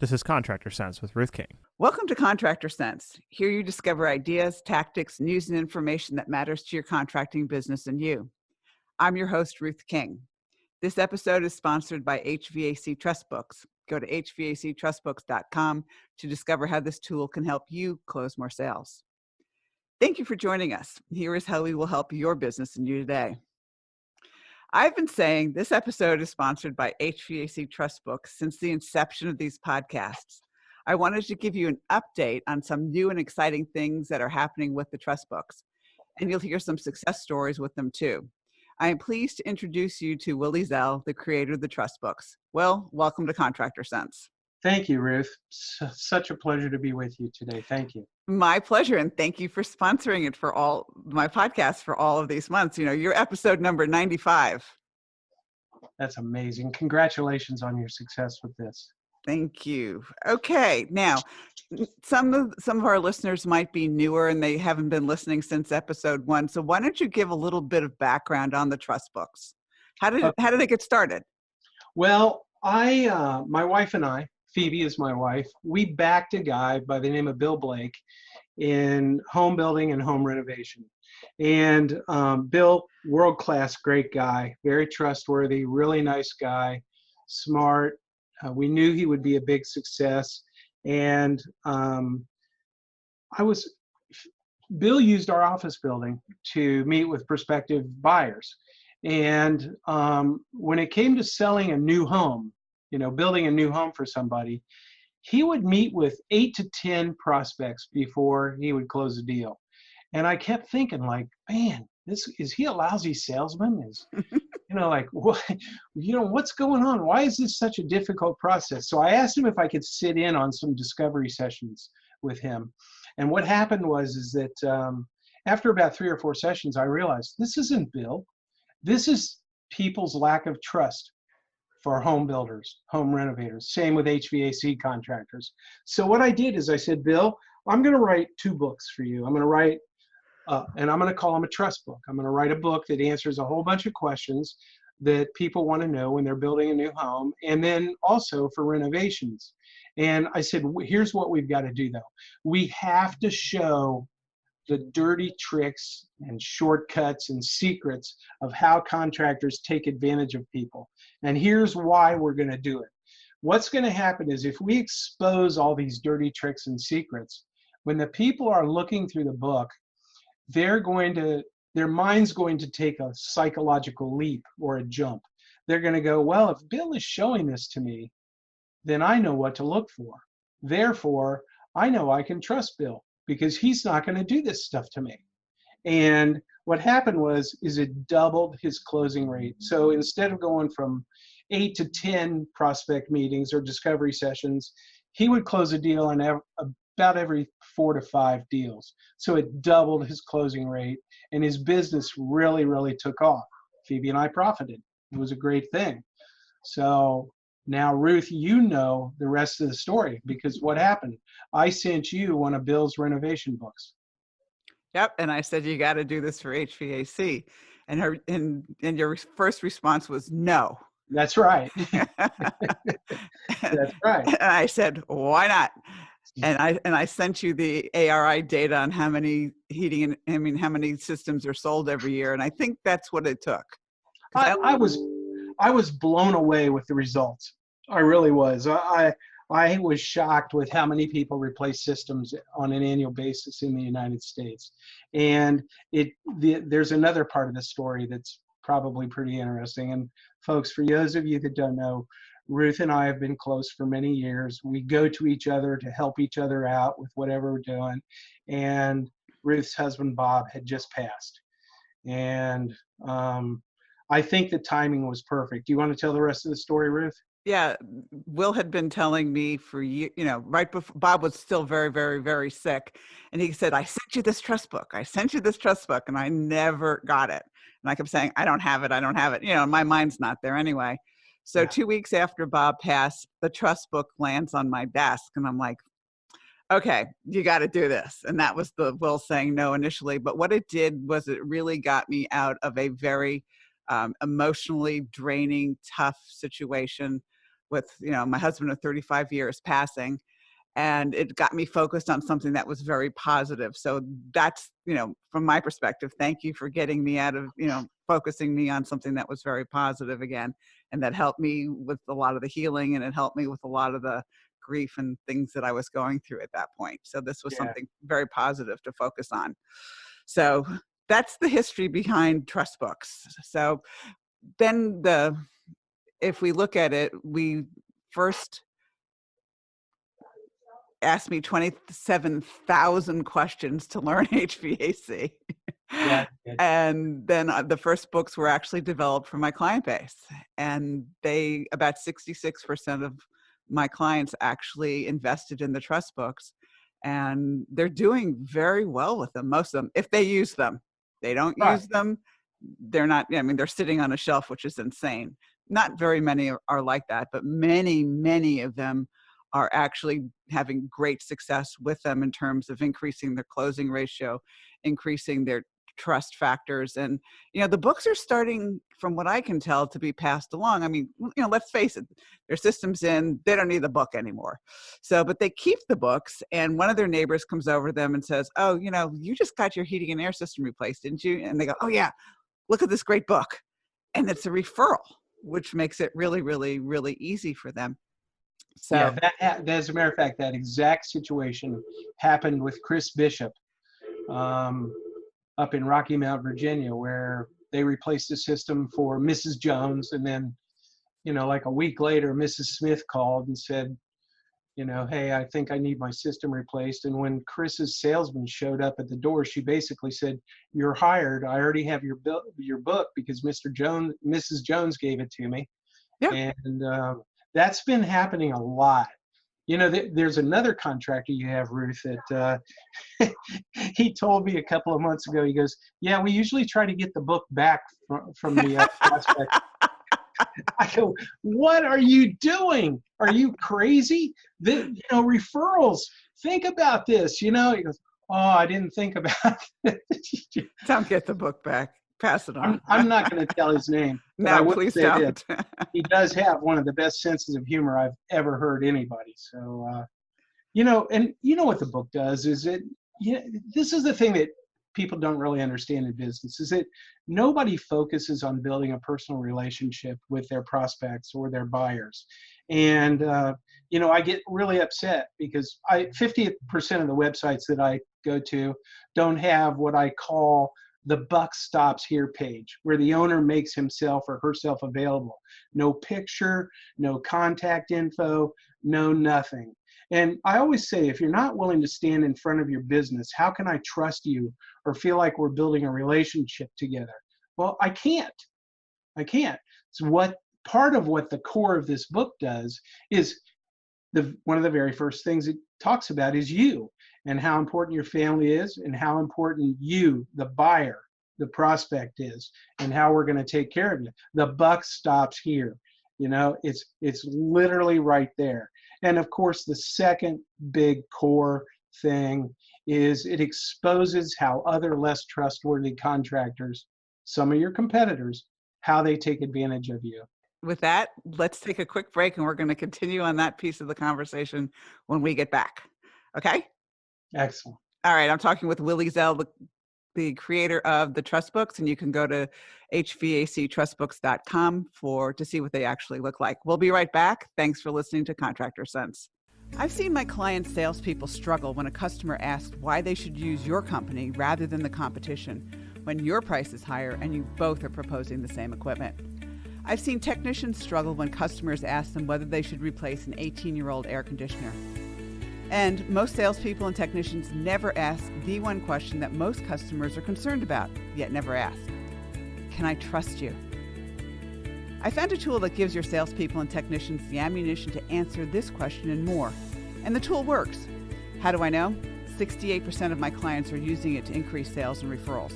This is Contractor Sense with Ruth King. Welcome to Contractor Sense. Here you discover ideas, tactics, news, and information that matters to your contracting business and you. I'm your host, Ruth King. This episode is sponsored by HVAC Trust Books. Go to hvactrustbooks.com to discover how this tool can help you close more sales. Thank you for joining us. Here is how we will help your business and you today. I've been saying this episode is sponsored by HVAC Trust Books since the inception of these podcasts. I wanted to give you an update on some new and exciting things that are happening with the Trust Books, and you'll hear some success stories with them too. I am pleased to introduce you to Willie Zell, the creator of the Trust Books. Will, welcome to Contractor Sense. Thank you, Ruth. Such a pleasure to be with you today. Thank you. My pleasure, and thank you for sponsoring it for all my podcasts for all of these months. You know, you're episode number 95. That's amazing. Congratulations on your success with this. Thank you. Okay, now some of our listeners might be newer and they haven't been listening since episode 1. So why don't you give a little bit of background on the Trust Books? How did it get started? Well, my wife and I, Phoebe is my wife, we backed a guy by the name of Bill Blake in home building and home renovation. And Bill, world-class, great guy, very trustworthy, really nice guy, smart. We knew he would be a big success. And Bill used our office building to meet with prospective buyers. And when it came to selling a new home, building a new home for somebody, he would meet with 8 to 10 prospects before he would close a deal. And I kept thinking, like, man, is he a lousy salesman? What's going on? Why is this such a difficult process? So I asked him if I could sit in on some discovery sessions with him. And what happened is that after about 3 or 4 sessions, I realized this isn't Bill. This is people's lack of trust for home builders, home renovators, same with HVAC contractors. So what I did is I said, Bill, I'm going to write 2 books for you. I'm going to write, and I'm going to call them a trust book. I'm going to write a book that answers a whole bunch of questions that people want to know when they're building a new home, and then also for renovations. And I said, here's what we've got to do, though. We have to show the dirty tricks and shortcuts and secrets of how contractors take advantage of people. And here's why we're going to do it. What's going to happen is if we expose all these dirty tricks and secrets, when the people are looking through the book, their mind's going to take a psychological leap or a jump. They're going to go, well, if Bill is showing this to me, then I know what to look for. Therefore, I know I can trust Bill because he's not going to do this stuff to me. And what happened is it doubled his closing rate. So instead of going from 8 to 10 prospect meetings or discovery sessions, he would close a deal on about every 4 to 5 deals. So it doubled his closing rate, and his business really, really took off. Phoebe and I profited. It was a great thing. So now, Ruth, you know the rest of the story because what happened? I sent you one of Bill's renovation books. Yep, and I said you got to do this for HVAC, and your first response was no. That's right. That's right. And I said, why not? And I sent you the ARI data on how many how many systems are sold every year, and I think that's what it took. I was blown away with the results. I really was. I was shocked with how many people replace systems on an annual basis in the United States. And there's another part of the story that's probably pretty interesting. And folks, for those of you that don't know, Ruth and I have been close for many years. We go to each other to help each other out with whatever we're doing. And Ruth's husband, Bob, had just passed. And I think the timing was perfect. Do you want to tell the rest of the story, Ruth? Yeah, Will had been telling me for years, right before Bob was still very, very, very sick. And he said, I sent you this trust book. I sent you this trust book. And I never got it. And I kept saying, I don't have it. I don't have it. My mind's not there anyway. So yeah. 2 weeks after Bob passed, the trust book lands on my desk. And I'm like, okay, you got to do this. And that was the Will saying no initially. But what it did was it really got me out of a very emotionally draining, tough situation with, my husband of 35 years passing. And it got me focused on something that was very positive. So that's, from my perspective, thank you for getting me out of, focusing me on something that was very positive again. And that helped me with a lot of the healing, and it helped me with a lot of the grief and things that I was going through at that point. So this was something very positive to focus on. So that's the history behind trust books. So then if we look at it, we first asked me 27,000 questions to learn HVAC. Yeah. And then the first books were actually developed for my client base. And about 66% of my clients actually invested in the trust books. And they're doing very well with them, most of them, if they use them. They don't use them, they're not, they're sitting on a shelf, which is insane. Not very many are like that, but many, many of them are actually having great success with them in terms of increasing their closing ratio, increasing their trust factors. And, the books are starting, from what I can tell, to be passed along. I mean, let's face it, their system's in, they don't need the book anymore. So, but they keep the books, and one of their neighbors comes over to them and says, oh, you just got your heating and air system replaced, didn't you? And they go, oh yeah, look at this great book. And it's a referral, which makes it really, really, really easy for them. So yeah, as a matter of fact, that exact situation happened with Chris Bishop up in Rocky Mount, Virginia, where they replaced the system for Mrs. Jones. And then, like a week later, Mrs. Smith called and said, hey, I think I need my system replaced. And when Chris's salesman showed up at the door, she basically said, you're hired. I already have your book because Mrs. Jones gave it to me. Yeah. And that's been happening a lot. There's another contractor you have, Ruth, that he told me a couple of months ago. He goes, yeah, we usually try to get the book back from the prospect. I go, what are you doing? Are you crazy? Referrals. Think about this. He goes, oh, I didn't think about it. Don't get the book back. Pass it on. I'm not going to tell his name. No, please don't. He does have one of the best senses of humor I've ever heard anybody. So, and what the book does is this is the thing that people don't really understand in business, is that nobody focuses on building a personal relationship with their prospects or their buyers. And, I get really upset because 50% of the websites that I go to don't have what I call the buck stops here page, where the owner makes himself or herself available. No picture, no contact info, no nothing. And I always say, if you're not willing to stand in front of your business, how can I trust you or feel like we're building a relationship together? Well, I can't. It's part of what the core of this book does is one of the very first things it talks about is you, and how important your family is, and how important you, the buyer, the prospect is, and how we're going to take care of you. The buck stops here. It's literally right there. And of course, the second big core thing is it exposes how other less trustworthy contractors, some of your competitors, how they take advantage of you. With that, let's take a quick break, and we're going to continue on that piece of the conversation when we get back. Okay? Excellent. All right. I'm talking with Willie Zell, the creator of the trust books, and you can go to hvactrustbooks.com to see what they actually look like. We'll be right back. Thanks for listening to Contractor Sense. I've seen my clients' salespeople struggle when a customer asks why they should use your company rather than the competition when your price is higher and you both are proposing the same equipment. I've seen technicians struggle when customers ask them whether they should replace an 18-year-old air conditioner. And most salespeople and technicians never ask the one question that most customers are concerned about, yet never ask. Can I trust you? I found a tool that gives your salespeople and technicians the ammunition to answer this question and more. And the tool works. How do I know? 68% of my clients are using it to increase sales and referrals.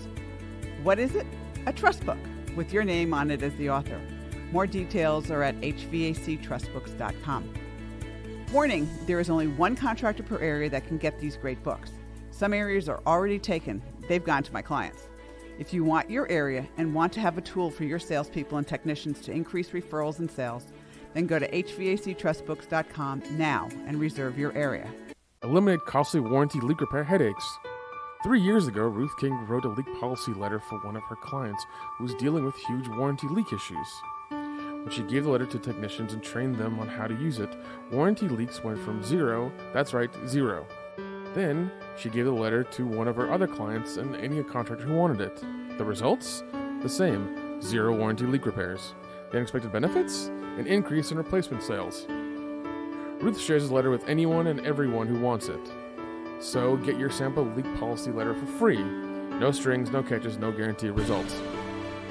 What is it? A trust book with your name on it as the author. More details are at hvactrustbooks.com. Warning, there is only one contractor per area that can get these great books. Some areas are already taken. They've gone to my clients. If you want your area and want to have a tool for your salespeople and technicians to increase referrals and sales, Then go to hvactrustbooks.com now and reserve your area. Eliminate costly warranty leak repair headaches. 3 years ago, Ruth King wrote a leak policy letter for one of her clients who was dealing with huge warranty leak issues. When she gave the letter to technicians and trained them on how to use it, warranty leaks went from zero, that's right, zero. Then, she gave the letter to one of her other clients and any contractor who wanted it. The results? The same, 0 warranty leak repairs. The unexpected benefits? An increase in replacement sales. Ruth shares the letter with anyone and everyone who wants it. So get your sample leak policy letter for free. No strings, no catches, no guaranteed results.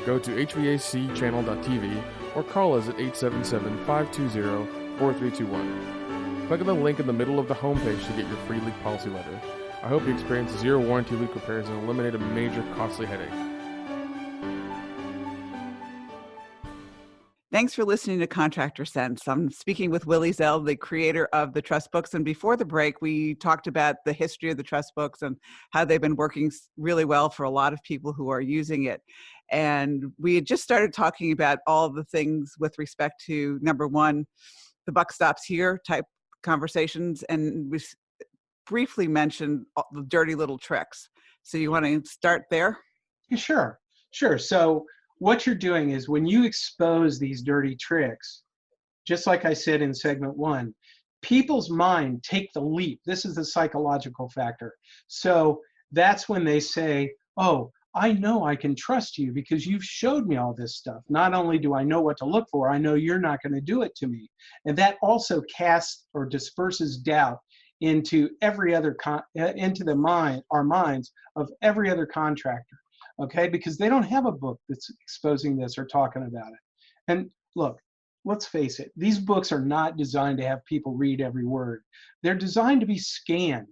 Go to hvacchannel.tv or call us at 877-520-4321. Click on the link in the middle of the homepage to get your free leak policy letter. I hope you experience 0 warranty leak repairs and eliminate a major costly headache. Thanks for listening to Contractor Sense. I'm speaking with Willie Zell, the creator of the trust books. And before the break, we talked about the history of the trust books and how they've been working really well for a lot of people who are using it. And we had just started talking about all the things with respect to, number one, the buck stops here type conversations. And we briefly mentioned the dirty little tricks. So you want to start there? Sure. So what you're doing is when you expose these dirty tricks, just like I said in segment 1, people's mind take the leap. This is the psychological factor. So that's when they say, oh, I know I can trust you because you've showed me all this stuff. Not only do I know what to look for, I know you're not going to do it to me. And that also casts or disperses doubt into every other our minds of every other contractor. Okay, because they don't have a book that's exposing this or talking about it. And look, let's face it, these books are not designed to have people read every word. They're designed to be scanned,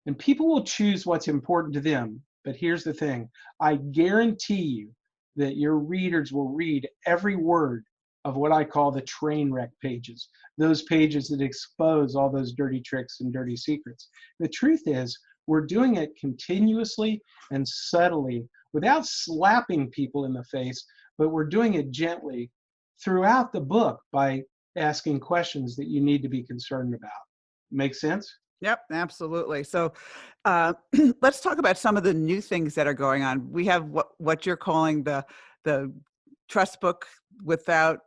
and people will choose what's important to them. But here's the thing, I guarantee you that your readers will read every word of what I call the train wreck pages, those pages that expose all those dirty tricks and dirty secrets. The truth is, we're doing it continuously and subtly without slapping people in the face, but we're doing it gently throughout the book by asking questions that you need to be concerned about. Make sense? Yep, absolutely. So let's talk about some of the new things that are going on. We have what you're calling the trust book without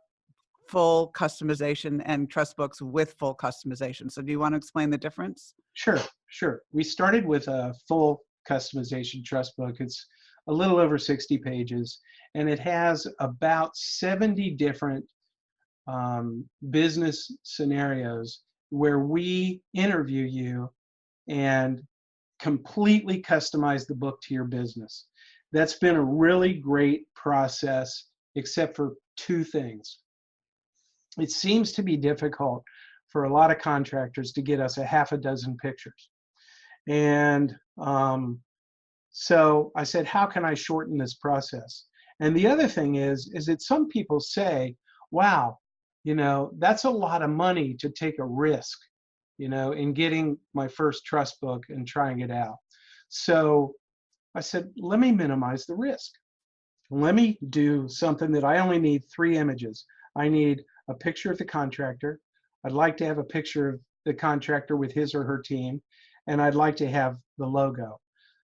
full customization and trust books with full customization. So do you want to explain the difference? Sure. We started with a full customization trust book. It's a little over 60 pages, and it has about 70 different business scenarios where we interview you and completely customize the book to your business. That's been a really great process, except for 2 things. It seems to be difficult for a lot of contractors to get us a half a dozen pictures. And so I said, how can I shorten this process? And the other thing is that some people say, wow, that's a lot of money to take a risk, in getting my first trust book and trying it out. So I said, let me minimize the risk. Let me do something that I only need 3 images. I need a picture of the contractor. I'd like to have a picture of the contractor with his or her team, and I'd like to have the logo.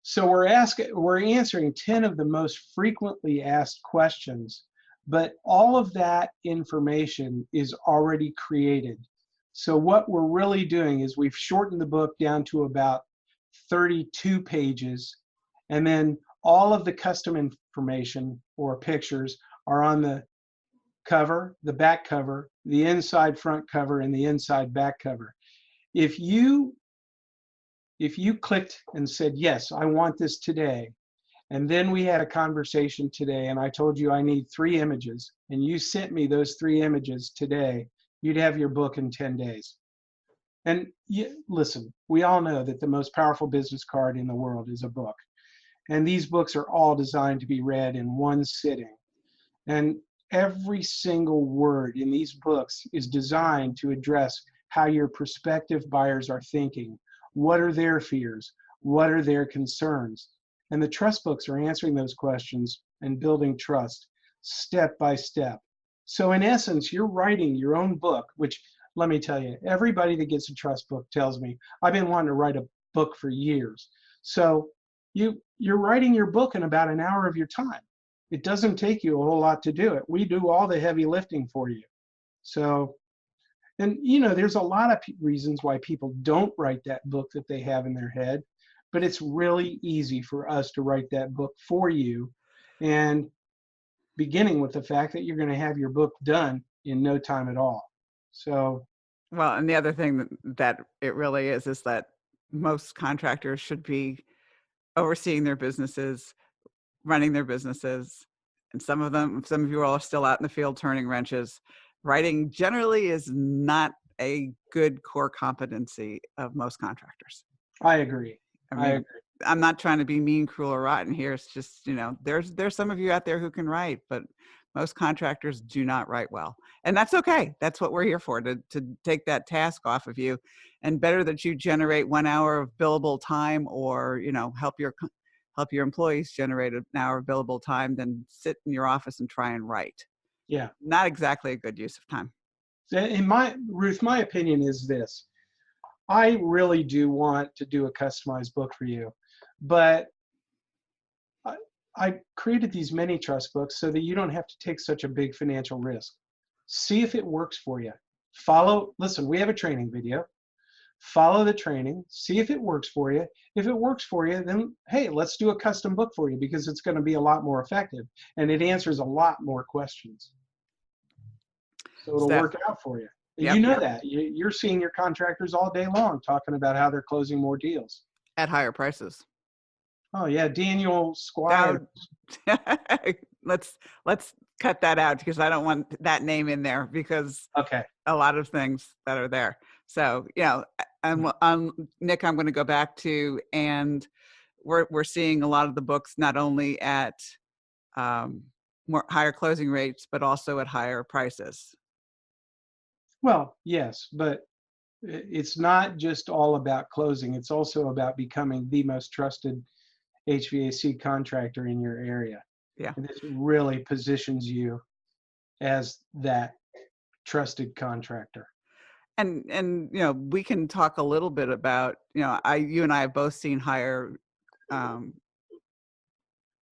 So we're answering 10 of the most frequently asked questions, but all of that information is already created. So what we're really doing is we've shortened the book down to about 32 pages, and then all of the custom information or pictures are on the cover, the back cover, the inside front cover, and the inside back cover. If you clicked and said, yes, I want this today, and then we had a conversation today and I told you I need 3 images, and you sent me those 3 images today, you'd have your book in 10 days. And listen, we all know that the most powerful business card in the world is a book. And these books are all designed to be read in one sitting. And every single word in these books is designed to address how your prospective buyers are thinking. What are their fears? What are their concerns? And the trust books are answering those questions and building trust step by step. So in essence, you're writing your own book, which let me tell you, everybody that gets a trust book tells me, I've been wanting to write a book for years. So you're writing your book in about an hour of your time. It doesn't take you a whole lot to do it. We do all the heavy lifting for you. So, and there's a lot of reasons why people don't write that book that they have in their head, but it's really easy for us to write that book for you. And beginning with the fact that you're going to have your book done in no time at all. So, well, and the other thing that it really is that most contractors should be overseeing their businesses, running their businesses, and some of you all are still out in the field turning wrenches. Writing generally is not a good core competency of most contractors. I agree. I agree. I'm not trying to be mean, cruel, or rotten here. It's just, there's some of you out there who can write, but most contractors do not write well. And that's okay. That's what we're here for, to take that task off of you. And better that you generate 1 hour of billable time, or, help your employees generate an hour of billable time than sit in your office and try and write. Yeah. Not exactly a good use of time. Ruth, my opinion is this. I really do want to do a customized book for you, but I created these mini trust books so that you don't have to take such a big financial risk. See if it works for you. Listen, we have a training video. Follow the training, see if it works for you. If it works for you, then hey, let's do a custom book for you, because it's going to be a lot more effective and it answers a lot more questions. So it'll work out for you. Yep, you know that. You're seeing your contractors all day long talking about how they're closing more deals. At higher prices. Oh yeah, Daniel Squire. Let's cut that out, because I don't want that name in there, because okay, a lot of things that are there. So, and Nick, I'm going to go back to, and we're seeing a lot of the books not only at more higher closing rates, but also at higher prices. Well, yes, but it's not just all about closing. It's also about becoming the most trusted HVAC contractor in your area. Yeah. And this really positions you as that trusted contractor. And we can talk a little bit about, you and I have both seen higher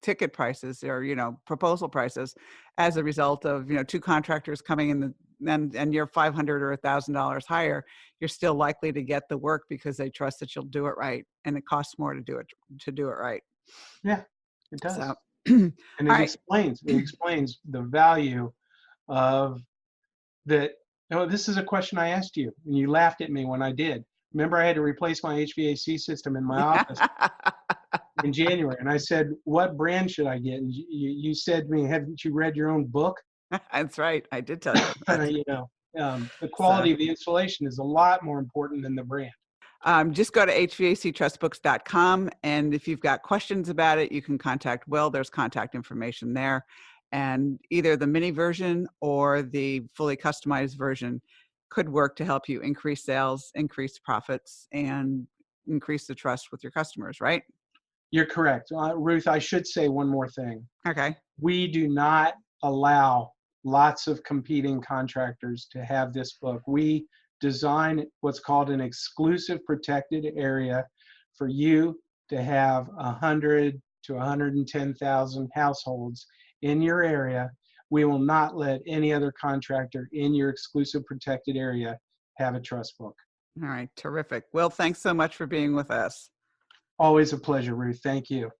ticket prices, or proposal prices, as a result of two contractors coming in and you're $500 or $1,000 higher. You're still likely to get the work because they trust that you'll do it right, and it costs more to do it right. Yeah, it does. So, and it explains the value of that. Oh, this is a question I asked you, and you laughed at me when I did. Remember, I had to replace my HVAC system in my office in January, and I said, "What brand should I get?" And you said to me, "Haven't you read your own book?" That's right. I did tell you. The quality of the installation is a lot more important than the brand. Just go to hvactrustbooks.com, and if you've got questions about it, you can contact Will. There's contact information there. And either the mini version or the fully customized version could work to help you increase sales, increase profits, and increase the trust with your customers, right? You're correct. Ruth, I should say one more thing. Okay. We do not allow lots of competing contractors to have this book. We design what's called an exclusive protected area for you to have 100 to 110,000 households in your area. We will not let any other contractor in your exclusive protected area have a trust book. All right, terrific. Well, thanks so much for being with us. Always a pleasure, Ruth. Thank you.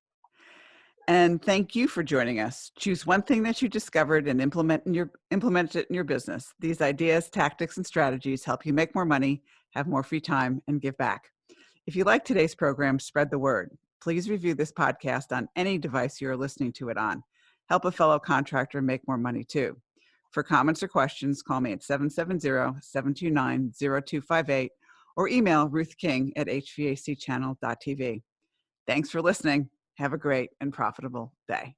And thank you for joining us. Choose one thing that you discovered and implement it in your business. These ideas, tactics, and strategies help you make more money, have more free time, and give back. If you like today's program, spread the word. Please review this podcast on any device you're listening to it on. Help a fellow contractor make more money too. For comments or questions, call me at 770-729-0258 or email Ruth King at hvacchannel.tv. Thanks for listening. Have a great and profitable day.